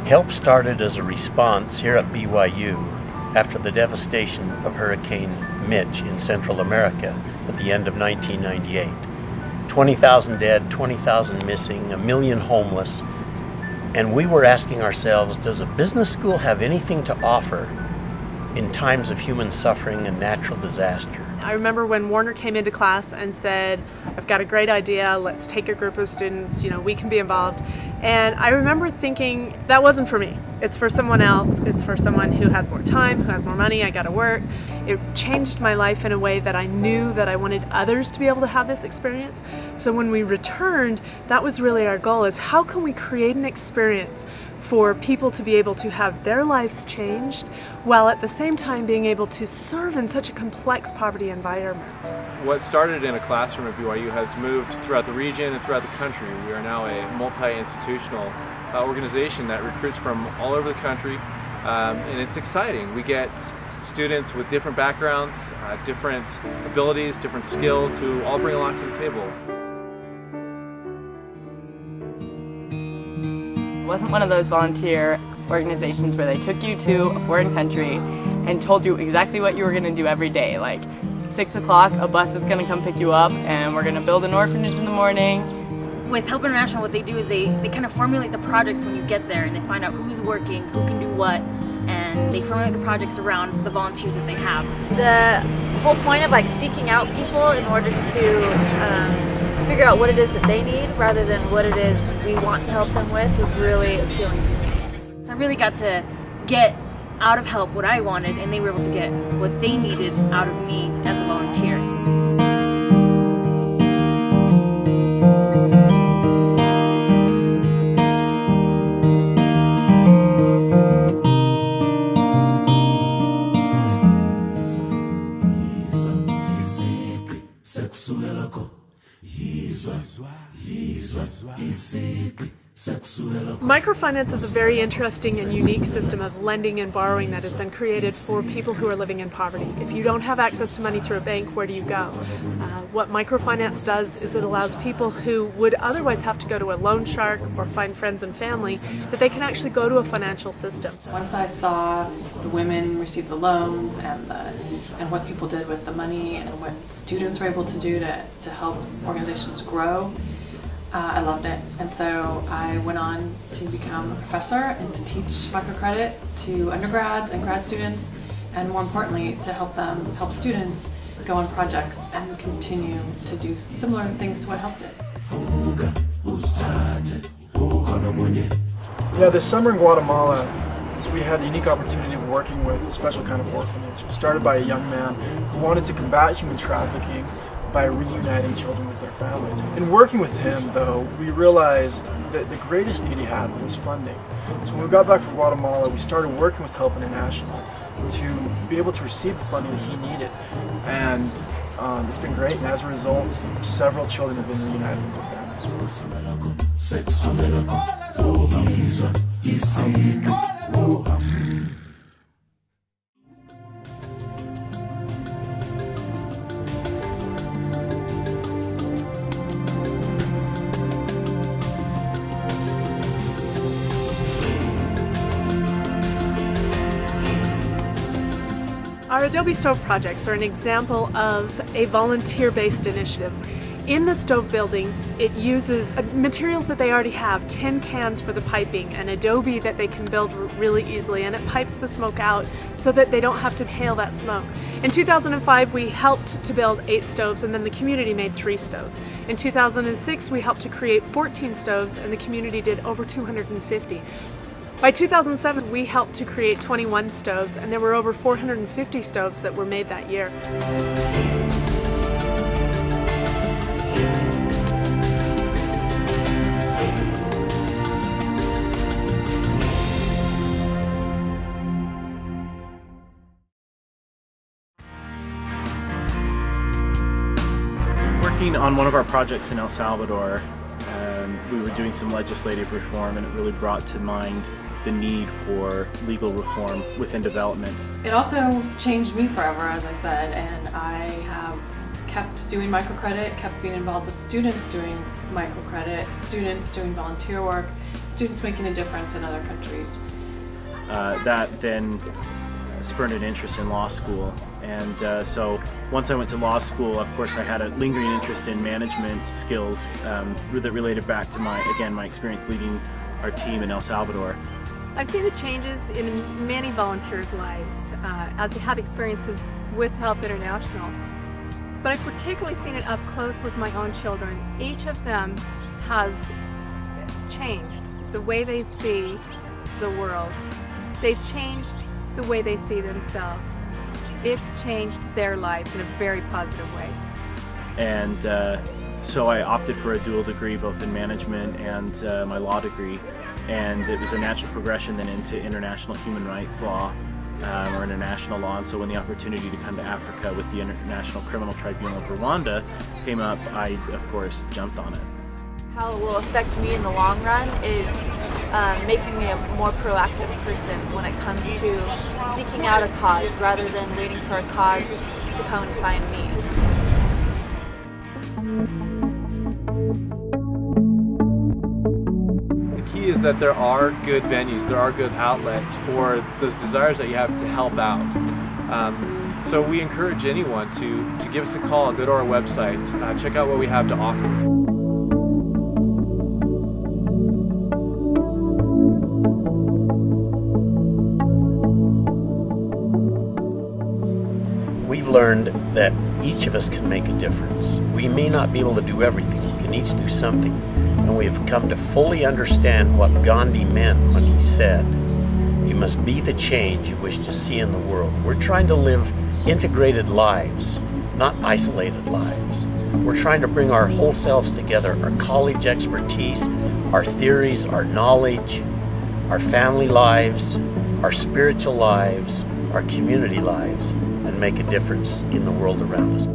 HELP started as a response here at BYU after the devastation of Hurricane Mitch in Central America at the end of 1998. 20,000 dead, 20,000 missing, 1 million homeless, and we were asking ourselves, does a business school have anything to offer in times of human suffering and natural disaster? I remember when Warner came into class and said, I've got a great idea, let's take a group of students, we can be involved. And I remember thinking, that wasn't for me. It's for someone else. It's for someone who has more time, who has more money, I gotta work. It changed my life in a way that I knew that I wanted others to be able to have this experience. So when we returned, that was really our goal, is how can we create an experience for people to be able to have their lives changed while at the same time being able to serve in such a complex poverty environment. What started in a classroom at BYU has moved throughout the region and throughout the country. We are now a multi-institutional organization that recruits from all over the country, and it's exciting. We get students with different backgrounds, different abilities, different skills, who all bring a lot to the table. It wasn't one of those volunteer organizations where they took you to a foreign country and told you exactly what you were going to do every day. Like, 6 o'clock, a bus is going to come pick you up and we're going to build an orphanage in the morning. With Help International, what they do is they kind of formulate the projects when you get there, and they find out who's working, who can do what, and they formulate the projects around the volunteers that they have. The whole point of seeking out people in order to figure out what it is that they need rather than what it is we want to help them with was really appealing to me. So I really got to get out of HELP what I wanted, and they were able to get what they needed out of me as a volunteer. Microfinance is a very interesting and unique system of lending and borrowing that has been created for people who are living in poverty. If you don't have access to money through a bank, where do you go? What microfinance does is it allows people who would otherwise have to go to a loan shark or find friends and family, that they can actually go to a financial system. Once I saw the women receive the loans and what people did with the money and what students were able to do to help organizations grow, I loved it, and so I went on to become a professor and to teach microcredit to undergrads and grad students, and more importantly to help students go on projects and continue to do similar things to what helped it. Yeah, this summer in Guatemala we had the unique opportunity of working with a special kind of orphanage started by a young man who wanted to combat human trafficking by reuniting children with their families. In working with him, though, we realized that the greatest need he had was funding. So when we got back from Guatemala, we started working with Help International to be able to receive the funding that he needed. And it's been great, and as a result, several children have been reunited with their families. Our Adobe Stove projects are an example of a volunteer-based initiative. In the stove building, it uses materials that they already have, tin cans for the piping, and adobe that they can build really easily, and it pipes the smoke out so that they don't have to inhale that smoke. In 2005, we helped to build 8 stoves, and then the community made 3 stoves. In 2006, we helped to create 14 stoves, and the community did over 250. By 2007, we helped to create 21 stoves, and there were over 450 stoves that were made that year. Working on one of our projects in El Salvador, we were doing some legislative reform, and it really brought to mind the need for legal reform within development. It also changed me forever, as I said, and I have kept doing microcredit, kept being involved with students doing microcredit, students doing volunteer work, students making a difference in other countries. That then spurred an interest in law school, and so once I went to law school, of course I had a lingering interest in management skills that related back to my experience leading our team in El Salvador. I've seen the changes in many volunteers' lives as they have experiences with Help International, but I've particularly seen it up close with my own children. Each of them has changed the way they see the world. They've changed the way they see themselves. It's changed their lives in a very positive way. And so I opted for a dual degree, both in management and my law degree, and it was a natural progression then into international human rights law or international law. And so when the opportunity to come to Africa with the International Criminal Tribunal of Rwanda came up, I of course jumped on it. How it will affect me in the long run is making me a more proactive person when it comes to seeking out a cause rather than waiting for a cause to come and find me. The key is that there are good venues, there are good outlets for those desires that you have to help out. So we encourage anyone to give us a call, go to our website, check out what we have to offer. We've learned that each of us can make a difference. We may not be able to do everything, we can each do something. And we have come to fully understand what Gandhi meant when he said, "You must be the change you wish to see in the world." We're trying to live integrated lives, not isolated lives. We're trying to bring our whole selves together, our college expertise, our theories, our knowledge, our family lives, our spiritual lives, our community lives, and make a difference in the world around us.